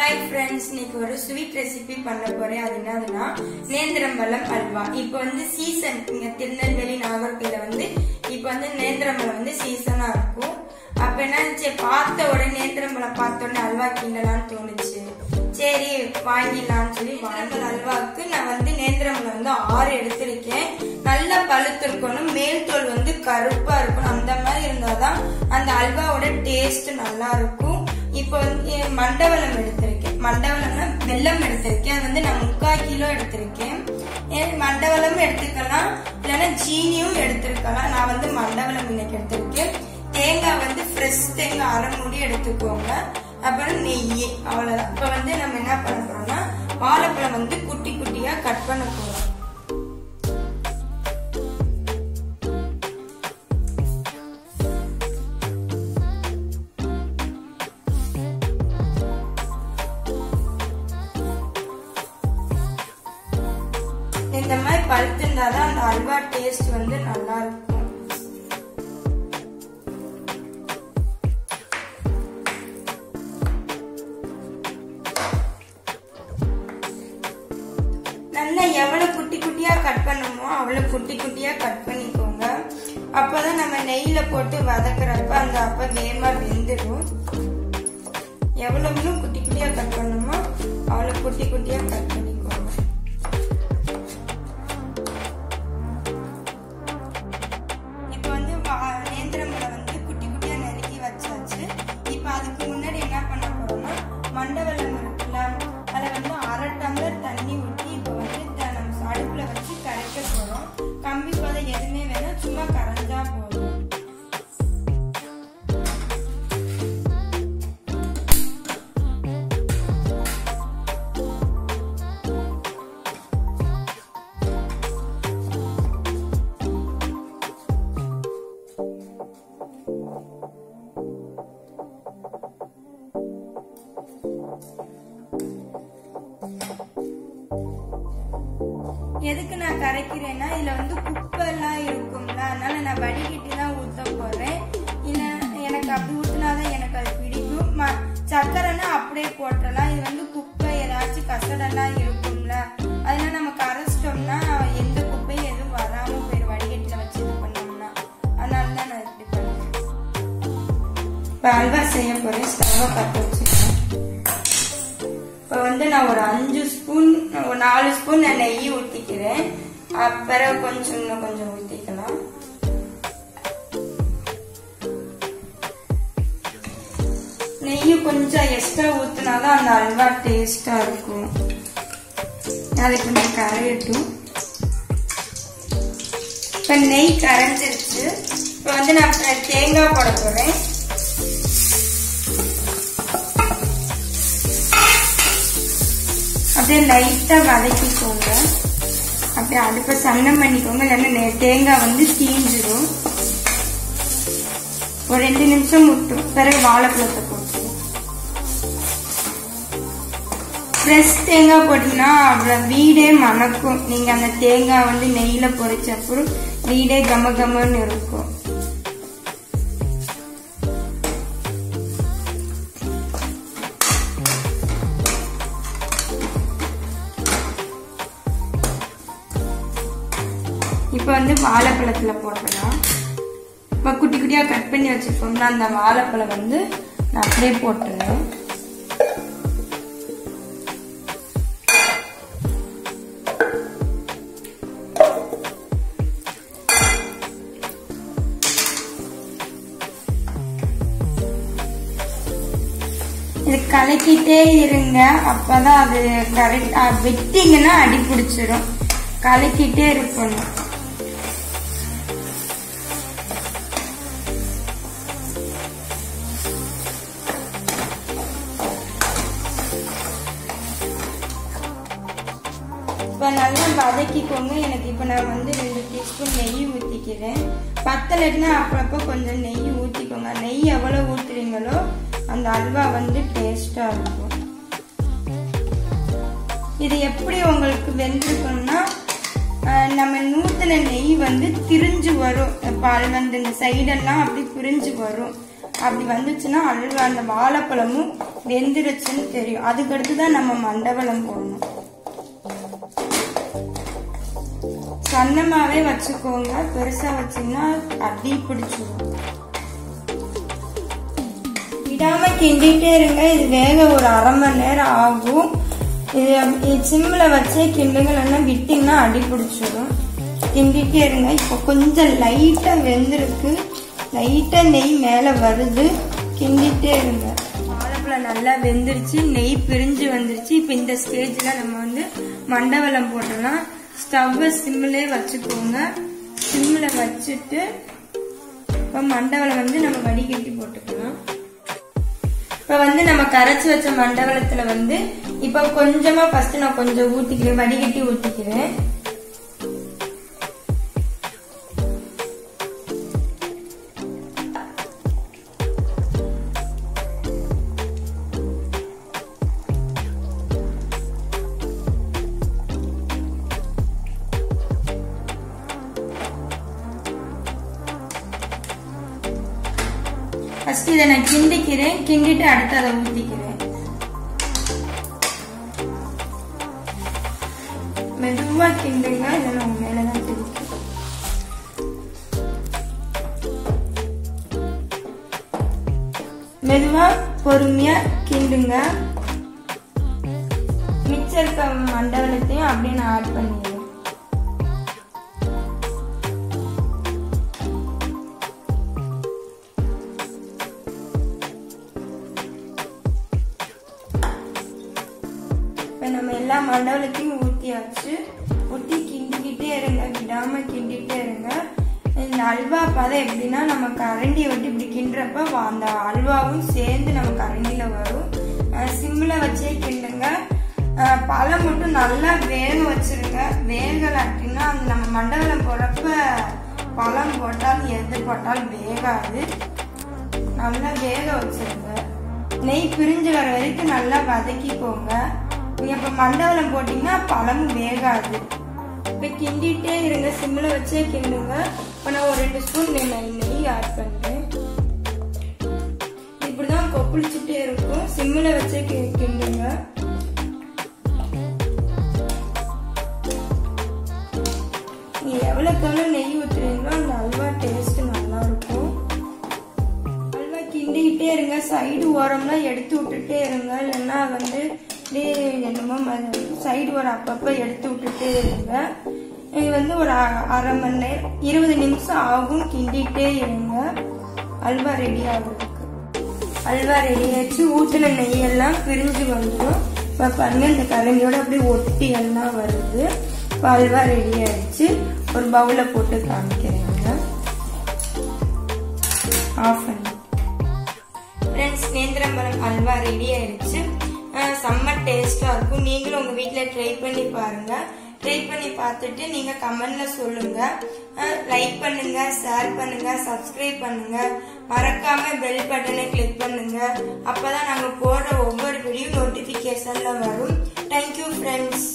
Hi friends, இன்னைக்கு ஒரு sweet recipe பண்ண போறேன். அது என்னதுன்னா நேந்திரம்பழம் அல்வா. இப்போ வந்து சீசன் இங்க திருநெல்வேலி நாகர்கோயில வந்து இப்போ வந்து நேந்திரம்பழம் வந்து சீசனா இருக்கும். அப்ப என்ன பார்த்த உடனே நேந்திரம்பழம் பார்த்த உடனே அல்வா கிண்டலான்னு தோணுச்சு. சரி வாங்கிடலாம்னு சொல்லி நேந்திரம்பழம் அல்வாவுக்கு நான் வந்து நேந்திரம்பழம் வந்து 6 எடுத்திருக்கேன். நல்லா பழுத்து இருக்கணும், மேல் தோல் வந்து கருப்பா இருக்கணும். அந்த மாதிரி இருந்தாதான் அந்த அல்வாவோட டேஸ்ட் நல்லா இருக்கும். இப்போ வந்து மண்டவளம் எடுத்திருக்கேன். மண்டவளம்னா வெல்லம் எடுத்திருக்கேன். அது வந்து நான் 3/4 கிலோ எடுத்திருக்கேன். மண்டவளம் எடுத்துக்கலாம், இல்லைன்னா ஜீனியும் எடுத்திருக்கலாம். நான் வந்து மண்டவளம் இன்னைக்கு எடுத்திருக்கேன். தேங்காய் வந்து ஃப்ரெஷ் தேங்காய் 1/2 மூடி எடுத்துக்கோங்க. அப்புறம் நெய், அவ்வளவுதான். இப்ப வந்து நம்ம என்ன பண்ண போறோம்னா வாழைப்பழம் வந்து குட்டி குட்டியா கட் பண்ண போறோம். இந்த மாதிரி பழுத்து இருந்தாதான் அந்த அல்வா டேஸ்ட் வந்து நல்லா இருக்கும். நல்லா எவ்வளவு குட்டி குட்டியா கட் பண்ணுமோ அவ்வளவு குட்டி குட்டியா கட் பண்ணிக்கோங்க. அப்பதான் நம்ம நெய்ல போட்டு வதக்குறப்ப அந்த அப்ப வேகமா வெந்துடும். எவ்வளவு குட்டி குட்டியா கட் பண்ணுமோ அவ்வளவு குட்டி குட்டியா கட் பண்ணிக்கோங்க. அதுக்கு முன்னாடி என்ன பண்ண போறோம்னா மண்டவெல்லம் இருக்குல்ல, அதை வந்து 1/2 டம்ளர் தண்ணி ஊற்றி இப்போ வந்து நம்ம அடுப்புல வச்சு கரைக்க போறோம். கம்பி பதம் எதுவுமே வேணாம், சும்மா கரைஞ்சா போதும். எதுக்கு நான் கரைக்கிறேன்னா இதுல வந்து குப்பை எல்லாம் இருக்கும்ல, அதனால நான் வடிகட்டி தான் ஊத்த போறேன். இல்ல எனக்கு அப்படி ஊத்தினாதான் எனக்கு அது பிடிக்கும். சக்கரைனா அப்படியே போட்டலாம். இது வந்து குப்பை ஏதாச்சும் கசடெல்லாம் இருக்கும்ல, அதனால நம்ம கரைச்சிட்டோம்னா எந்த குப்பையும் எதுவும் வராம போயிடும் வடிகட்டில வச்சு இது பண்ணோம்னா. அதனாலதான் நான் இப்படி பண்ணுறேன். இப்ப அல்வா செய்ய போறேன். ஸ்டவ்வை பற்ற வச்சுக்கிறேன். இப்போ வந்து நான் ஒரு 4 ஸ்பூன் நான் நெய் ஊற்றிக்கிறேன். அப்புறம் இன்னும் கொஞ்சம் ஊற்றிக்கலாம். நெய் கொஞ்சம் எக்ஸ்ட்ரா ஊற்றினாதான் அந்த அல்வா டேஸ்டா இருக்கும். அது கொஞ்சம் கரையட்டும். இப்போ நெய் கரைஞ்சிருச்சு. இப்போ வந்து நான் தேங்காய் போட போறேன். அப்படியே லைட்டா வதக்கிக்கோங்க. அப்படியே அடுப்பை சன்னம் பண்ணிக்கோங்க, இல்லைன்னா தேங்காய் வந்து தீஞ்சிடும். ஒரு 2 நிமிஷம் முட்டும். பிறகு வாழைப்பழத்தை போட்டுருவோம். ஃப்ரெஷ் தேங்காய் போட்டீங்கன்னா அவ்வளவு வீடே மணக்கும். நீங்க அந்த தேங்காய் வந்து நெய்ல பொரிச்ச அப்புறம் வீடே கம கமன்னு இருக்கும். இப்ப வந்து வாழைப்பழத்துல போட்டலாம். இப்ப குட்டி குட்டியா கட் பண்ணி வச்சிருக்கோம்னா அந்த வாழைப்பழம் வந்து நான் அப்படியே போட்டுறேன். இது கலக்கிட்டே இருங்க, அப்பதான் அது கரெக்டா. வெட்டிங்கன்னா அடி பிடிச்சிடும். கலக்கிட்டே இருக்கணும். இப்ப நல்லா வதக்கிக்கோங்க. எனக்கு இப்ப நான் வந்து 2 டீஸ்பூன் நெய் ஊத்திக்கிறேன். பத்தலைன்னா அப்பப்போ கொஞ்சம் நெய் ஊத்திக்கோங்க. நெய் எவ்வளவு ஊத்துறீங்களோ அந்த அல்வா வந்து டேஸ்டா இருக்கும். இது எப்படி உங்களுக்கு வெந்திருக்கணும்னா நம்ம ஊத்தின நெய் வந்து திரிஞ்சு வரும். பால் வந்து இந்த சைடெல்லாம் அப்படி பிரிஞ்சு வரும். அப்படி வந்துச்சுன்னா அல்வா அந்த வாழைப்பழமும் வெந்துருச்சுன்னு தெரியும். அதுக்கடுத்துதான் நம்ம மண்டவெல்லம் போடணும். சன்னமாவே வச்சுக்கோங்க, பெருசா வச்சீங்கன்னா அடி பிடிச்சிடும். விடாம கிண்டிட்டே இருங்க. இது வேக ஒரு அரை மணி நேரம் ஆகும். இது சிம்ல வச்சே கிண்டுங்க, இல்லைன்னா விட்டீங்கன்னா அடி பிடிச்சிடும். கிண்டிட்டே இருங்க. இப்போ கொஞ்சம் லைட்டா வெந்திருக்கு, லைட்டா நெய் மேல வருது. கிண்டிட்டே இருங்க. வாழைப்பழம் நல்லா வெந்துருச்சு, நெய் பிரிஞ்சு வந்துருச்சு. இப்போ இந்த ஸ்டேஜ்ல நம்ம வந்து மண்டவெல்லம் போட்டோம்னா ஸ்டவ்வை சிம்மிலே வச்சுக்கோங்க. சிம்ல வச்சுட்டு இப்போ மண்டவெல்லம் வந்து நம்ம வடிகட்டி போட்டுக்கலாம். இப்போ வந்து நம்ம கரைச்சி வச்ச மண்டவெல்லத்துல வந்து இப்போ கொஞ்சமா ஃபர்ஸ்ட் நான் கொஞ்சம் ஊத்திக்கிறேன், வடிகட்டி ஊத்திக்கிறேன். ஃபர்ஸ்ட் இதை நான் கிண்டிக்கிறேன், கிண்டிட்டு அடுத்து அதை ஊத்திக்கிறேன். மெதுவா கிண்டுங்க, இல்லைன்னா உங்க மேலதான் தெரியும். மெதுவா பொறுமையா கிண்டுங்க. மிச்சம் இருக்க மண்டவெல்லத்தையும் அப்படியே நான் ஆட் பண்ணிடுறேன். நம்ம எல்லா மண்டவெல்லத்தையும் ஊத்தியாச்சு. ஊத்தி கிண்டிக்கிட்டே இருங்க, விடாம கிண்டிட்டே இருங்க. இந்த அல்வா பதம் எப்படின்னா நம்ம கரண்டியை விட்டு இப்படி கிண்டுறப்ப அந்த அல்வாவும் சேர்ந்து நம்ம கரண்டியில வரும். சிம்ல வச்சே கிண்டுங்க. பழம் மட்டும் நல்லா வேக வச்சிருங்க. வேகலாட்டினா அந்த நம்ம மண்டவெல்லம் போடுறப்ப பழம் போட்டாலும் எது போட்டாலும் வேகாது. நல்லா வேக வச்சிருங்க. நெய் பிரிஞ்சு வர வரைக்கும் நல்லா வதக்கிக்கோங்க. நீங்க இப்ப மண்டவெல்லம் போட்டீங்கன்னா பழமும் வேகாது. இப்ப கிண்டிட்டே இருங்க, சிம்ல வச்சே கிண்டுங்க. இப்ப நான் ஒரு 2 ஸ்பூன் நெய் ஆட் பண்றேன். இப்படிதான் கொப்பளிச்சுட்டே இருக்கும், சிம்ல வச்சே கிண்டுங்க. நீங்க எவ்வளவுக்கு எவ்வளவு நெய் ஊத்துறீங்களோ அந்த அல்வா டேஸ்ட் நல்லா இருக்கும். அல்வா கிண்டிக்கிட்டே இருங்க, சைடு ஓரம்லாம் எடுத்து விட்டுட்டே இருங்க, இல்லைன்னா வந்து என்னமோ சைடு ஒரு அப்பப்ப எடுத்து விட்டுட்டே இருங்க. இது வந்து ஒரு அரை மணி நேரம் 20 நிமிஷம் ஆகும். கிண்டிட்டே இருங்க. அல்வா ரெடி ஆகுறதுக்கு. அல்வா ரெடி ஆச்சு. ஊற்றின நெய்யெல்லாம் பிரிஞ்சு வந்துடும். இப்போ பாருங்க, இந்த கரண்டியோட அப்படியே ஒட்டி எல்லாம் வருது. இப்போ அல்வா ரெடி ஆயிடுச்சு. ஒரு பவுல போட்டு காமிக்கிறேங்க. ஆஃப் பண்ணி ஃப்ரெண்ட்ஸ், நேந்திரம்பழம் அல்வா ரெடி ஆயிடுச்சு. செம்ம டேஸ்டா இருக்கும். நீங்களும் உங்க வீட்டுல ட்ரை பண்ணி பாருங்க. ட்ரை பண்ணி பார்த்துட்டு நீங்க கமெண்ட்ல சொல்லுங்க. லைக் பண்ணுங்க, ஷேர் பண்ணுங்க, சப்ஸ்கிரைப் பண்ணுங்க. மறக்காம பெல் பட்டனை கிளிக் பண்ணுங்க. அப்பதான் நாங்க போடுற ஒவ்வொரு வீடியோ நோட்டிபிகேஷன்ல வரும். Thank you friends.